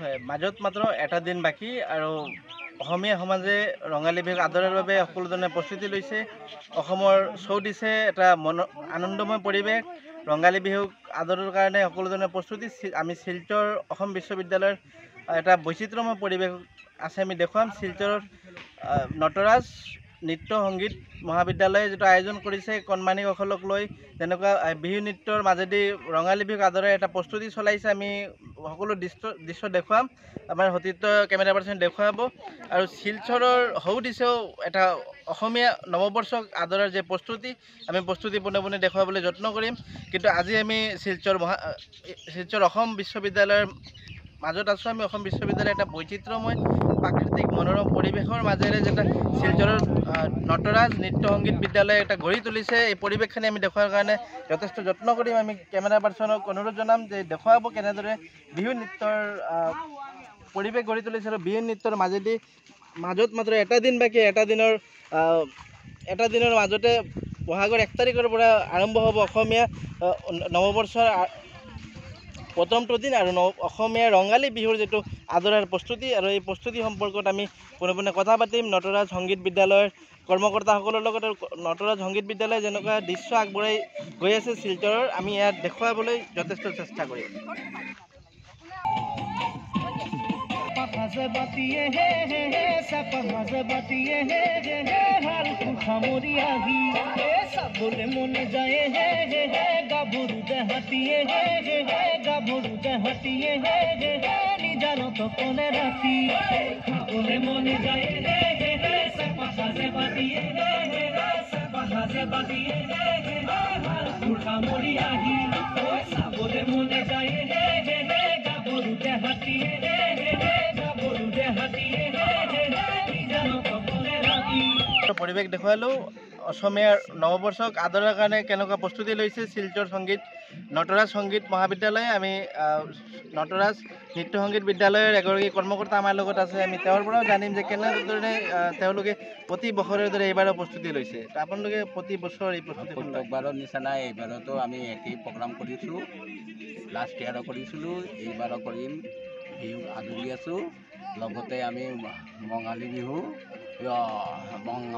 হয়, মাজত মাত্ৰ এটা দিন বাকী আৰু অসমীয়া সমাজে ৰঙালী বিহুক আদৰাৰ বাবে সকলোজনে প্ৰস্তুতি লৈছে। অসমৰ চৌদিশে এটা আনন্দময় পৰিৱেশ। ৰঙালী বিহুক আদৰৰ কাৰণে সকলোজনে প্ৰস্তুতি। আমি শিলচৰ অসম বিশ্ববিদ্যালয়ৰ এটা বৈচিত্ৰ্যময় পৰিৱেশ আছে আমি দেখুৱাম। শিলচৰৰ নটৰাজ নৃত্য সংগীত মহাবিদ্যালয়ে যিটো আয়োজন কৰিছে কণমানিসকলক লৈ, যেনেকুৱা বিহু নৃত্যৰ মাজেদি ৰঙালী বিহুক আদৰে এটা প্ৰস্তুতি চলাইছে। আমি সকলো দৃশ্য দেখুৱাম, আমাৰ সতীৰ্থ কেমেৰা পাৰ্চন দেখুৱাব। আৰু শিলচৰৰ দিশেও এটা অসমীয়া নৱবৰ্ষক আদৰাৰ যে প্ৰস্তুতি, আমি প্ৰস্তুতি পোনে পোনে দেখুৱাবলৈ যত্ন কৰিম। কিন্তু আজি আমি শিলচৰ অসম বিশ্ববিদ্যালয়ৰ মাজত আছোঁ। আমি অসম বিশ্ববিদ্যালয়ৰ এটা বৈচিত্ৰ্যময় প্ৰাকৃতিক মনোৰম পৰিৱেশৰ মাজেৰে যেটা শিলচৰৰ নটৰাজ নৃত্য সংগীত বিদ্যালয়ে এটা গঢ়ি তুলিছে। এই পৰিৱেশখিনি আমি দেখুৱাৰ কাৰণে যথেষ্ট যত্ন কৰিম। আমি কেমেৰা পাৰ্চনক অনুৰোধ জনাম যে দেখুৱাব কেনেদৰে বিহু নৃত্যৰ পৰিৱেশ গঢ়ি তুলিছে। আৰু বিহু নৃত্যৰ মাজত মাত্ৰ এটা দিন বাকী, এটা দিনৰ মাজতে বহাগৰ 1 তাৰিখৰ পৰা আৰম্ভ হ'ব অসমীয়া নৱবৰ্ষৰ প্ৰথমটো দিন আৰু অসমীয়া ৰঙালী বিহুৰ যিটো আদৰাৰ প্ৰস্তুতি। আৰু এই প্ৰস্তুতি সম্পৰ্কত আমি পোনে পোনে কথা পাতিম নটৰাজ সংগীত বিদ্যালয়ৰ কৰ্মকৰ্তাসকলৰ লগত। আৰু নটৰাজ সংগীত বিদ্যালয়ে যেনেকুৱা দৃশ্য আগবঢ়াই গৈ আছে শিলচৰৰ, আমি ইয়াত দেখুৱাবলৈ যথেষ্ট চেষ্টা কৰিম। চাবলৈ মনে যায় গাভৰু দেহাতীয়ে গাভৰু দেহাতীয়ে নিজানত কলে ৰাতি খাবলৈ মনে যায় সাজে বাতিয়ে সাজে বাতিয়ে সামৰি আহি চাবলৈ মনে যায় গাভৰু দেহাতীয়ে গাভৰু দেহাতীয়ে নিজানত কলে ৰাতি। পৰিৱেশ দেখুৱালোঁ অসমীয়াৰ নৱবৰ্ষক আদৰাৰ কাৰণে কেনেকুৱা প্ৰস্তুতি লৈছে শিলচৰ নটৰাজ সংগীত মহাবিদ্যালয়ে। আমি নটৰাজ নৃত্য সংগীত বিদ্যালয়ৰ এগৰাকী কৰ্মকৰ্তা আমাৰ লগত আছে। আমি তেওঁৰ পৰাও জানিম যে কেনেদৰে তেওঁলোকে প্ৰতি বছৰৰ দৰে এইবাৰো প্ৰস্তুতি লৈছে। আপোনালোকে প্ৰতি বছৰ এই প্ৰস্তুতি প্ৰত্যেকবাৰৰ নিচিনা এইবাৰতো আমি একেই প্ৰগ্ৰাম কৰিছোঁ। লাষ্ট ইয়াৰো কৰিছিলোঁ, এইবাৰো কৰিম। বিহু আদৰি আছোঁ। লগতে আমি বঙালী বিহু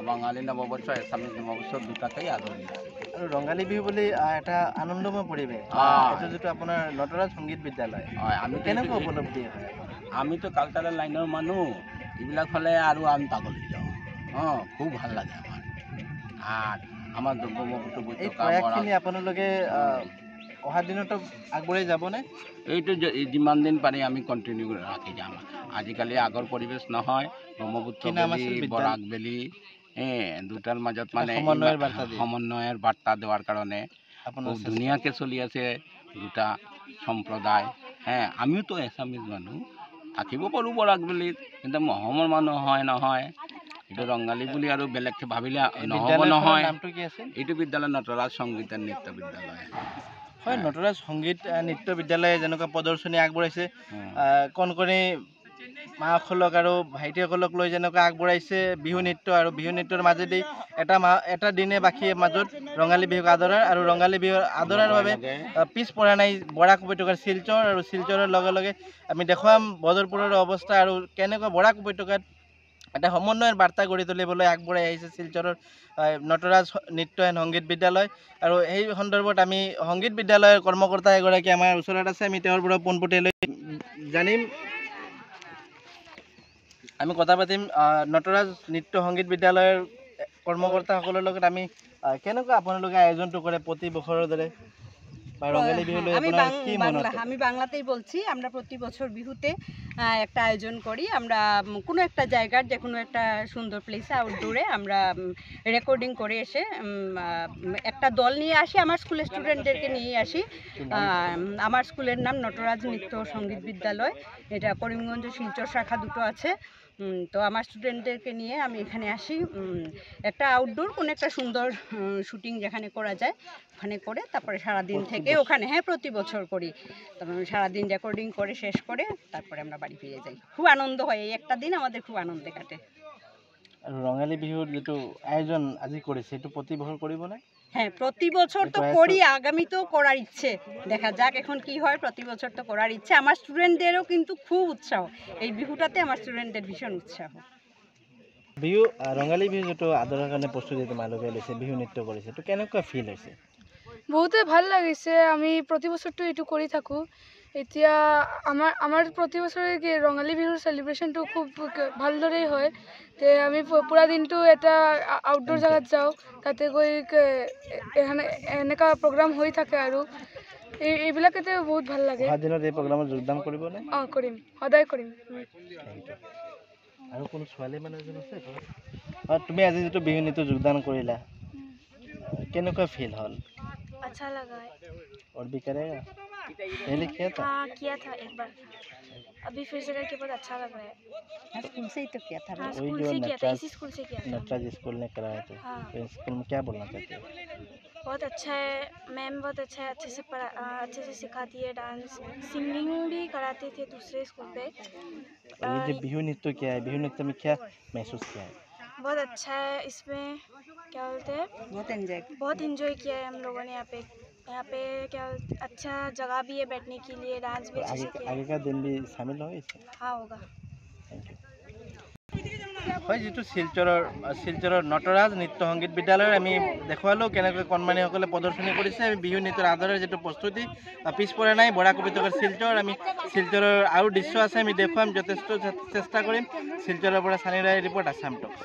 বঙালী নৱবৰ্ষ এছামিজ নৱবৰ্ষ দুটাকেই আদৰি আছোঁ। আৰু ৰঙালী বিহু বুলি এটা আনন্দময় পৰিৱেশ, এইটো যিটো আপোনাৰ নটৰাজ সংগীত বিদ্যালয়, হয়, আমি কেনেকুৱা উপলব্ধি হয়? আমিতো কালচাৰেল লাইনৰ মানুহ, এইবিলাক হ'লে আৰু আমি পাগল হৈ যাওঁ। খুব ভাল লাগে আমাৰ। আৰ আমাৰ এই প্ৰয়াসখিনি আপোনালোকে অহা দিনতো আগবঢ়াই যাবনে? এইটো যিমান দিন পাৰি আমি কণ্টিনিউ ৰাখি যাম। আজিকালি আগৰ পৰিৱেশ নহয়, ব্ৰহ্মপুত্ৰ বেলি বৰাক বেলি দুটাৰ মাজত মানে সমন্বয়ৰ বাৰ্তা দেওয়াৰ কাৰণে খুব ধুনীয়াকৈ চলি আছে দুটা সম্প্ৰদায়। আমিও তো এছামিজ মানুহ, থাকিব পাৰোঁ বৰাক বেলিত, কিন্তু অসমৰ মানুহ হয় নহয়, এইটো ৰঙালী বুলি আৰু বেলেগকৈ ভাবিলে নহ'ব নহয়। এইটো বিদ্যালয় নটৰাজ সংগীত আৰু নৃত্য বিদ্যালয় হয়। নটৰাজ সংগীত নৃত্য বিদ্যালয়ে যেনেকুৱা প্ৰদৰ্শনী আগবঢ়াইছে, কণকণি মাসকলক আৰু ভাইটিসকলক লৈ যেনেকুৱা আগবঢ়াইছে বিহু নৃত্য, আৰু বিহু নৃত্যৰ মাজেদি এটা দিনে বাকী মাজত ৰঙালী বিহুক আদৰাৰ, আৰু ৰঙালী বিহুৰ আদৰাৰ বাবে পিছ পৰা নাই বৰাক উপত্যকাৰ শিলচৰ। আৰু শিলচৰৰ লগে লগে আমি দেখুৱাম বদৰপুৰৰ অৱস্থা আৰু কেনেকুৱা বৰাক উপত্যকাত এটা সমন্বয়ৰ বাৰ্তা গঢ়ি তুলিবলৈ আগবঢ়াই আহিছে শিলচৰৰ নটৰাজ নৃত্য এণ্ড সংগীত বিদ্যালয়। আৰু সেই সন্দৰ্ভত আমি সংগীত বিদ্যালয়ৰ কৰ্মকৰ্তা এগৰাকী আমাৰ ওচৰত আছে, আমি তেওঁৰ পৰা পোনপটীয়াকৈ জানিম, আমি কথা পাতিম নটৰাজ নৃত্য সংগীত বিদ্যালয়ৰ কৰ্মকৰ্তাসকলৰ লগত। আমি কেনেকুৱা আপোনালোকে আয়োজনটো কৰে প্রতি বছরের দরে? আমি বাংলাতেই বলছি। আমরা প্রতি বছর বিহুতে একটা আয়োজন করি। আমরা কোনো একটা জায়গার যে কোনো একটা সুন্দর প্লেসে আউটডোরে আমরা রেকর্ডিং করে এসে একটা দল নিয়ে আসি, আমার স্কুলের স্টুডেন্টদেরকে নিয়ে আসি। আমার স্কুলের নাম নটরাজ নৃত্য সঙ্গীত বিদ্যালয়, এটা করিমগঞ্জ শিলচর শাখা দুটো আছে। তো আমার স্টুডেন্টদেরকে নিয়ে আমি এখানে আসি, একটা আউটডোর কোনো একটা সুন্দর শুটিং যেখানে করা যায় ওখানে করে তারপরে সারাদিন থেকে ওখানে প্রতি বছর করি। তারপরে সারাদিন রেকর্ডিং করে শেষ করে তারপরে আমরা বাড়ি ফিরে যাই। খুব আনন্দ হয়, এই একটা দিন আমাদের খুব আনন্দে কাটে। আর রঙালী বিহুর যেটো আয়োজন আজি করেছে এটো প্রতি বছর করিব না? হ্যাঁ, প্রতি বছর তো করি, আগামীতেও করার ইচ্ছে, দেখা যাক এখন কি হয়। প্রতি বছর তো করার ইচ্ছে। আমার স্টুডেন্টদেরও কিন্তু খুব উৎসাহ, এই বিহুটাতে আমার স্টুডেন্টদের ভীষণ উৎসাহ। বিহু ৰঙালী বিহু যিটো আদৰৰ কাৰণে প্ৰস্তুতি তোমালোকে লৈছে, বিহু নৃত্য কৰিছে, এইটো কেনেকুৱা ফিল হৈছে? বহুতে ভাল লাগিছে। আমি প্ৰতি বছৰটো এইটো কৰি থাকোঁ। এতিয়া আমাৰ প্ৰতি বছৰে কি ৰঙালী বিহুৰ চেলিব্ৰেশ্যনটো খুব ভালদৰেই হয়। তে আমি পুৰা দিনটো এটা আউটডোৰ জেগাত যাওঁ, তাতে গৈ এনেকুৱা প্ৰগ্ৰাম হৈ থাকে আৰু এইবিলাকতে বহুত ভাল লাগে। অহা দিনত এই প্ৰগ্ৰামত যোগদান কৰিবনে? অঁ, কৰিম, সদায় কৰিম। আৰু কোনো ছোৱালী মানুহ এজন আছে? তুমি আজি যিটো বিহু নৃত্য যোগদান কৰিলা, কেনেকুৱা ফিল হ'ল? अच्छा लगा है। और भी करेगा? पहले किया था? हाँ, किया था एक बार, अभी फिर से करके बहुत अच्छा लग रहा है। स्कूल से ही तो किया था ना। हाँ, वही स्कूल जो से किया था, नटराज इसी स्कूल से किया था। नटराज स्कूल ने कराया था, हाँ, तो स्कूल में क्या बोलना चाहते हो? बहुत अच्छा है, मैम बहुत अच्छा है, अच्छे से सिखाती है डांस, सिंगिंग भी कराते थे दूसरे स्कूल पे। और ये जो बिहू नृत्य किया है, बिहू नृत्य में क्या महसूस किया है? बहुत अच्छा है, इसमें क्या बोलते हैं, बहुत एंजॉय किया है हम लोगों ने। यहाँ पे क्या अच्छा जगह भी है बैठने के लिए, डांस भी और अच्छे से किया है। आगे का दिन भी शामिल हो इसमें? हाँ, होगा। Thank you. হয়, যিটো শিলচৰৰ নটৰাজ নৃত্য সংগীত বিদ্যালয়ৰ আমি দেখুৱালোঁ কেনেকৈ কণমানিসকলে প্ৰদৰ্শনী কৰিছে। আমি বিহু নৃত্যৰ আদৰৰ যিটো প্ৰস্তুতি পিছপৰা নাই। বৰাক উপত্যকাৰ শিলচৰ, আমি শিলচৰৰ আৰু দৃশ্য আছে আমি দেখুৱাম, যথেষ্ট চেষ্টা কৰিম। শিলচৰৰ পৰা চানি ৰায় ৰিপৰ্ট, আছাম টক্স।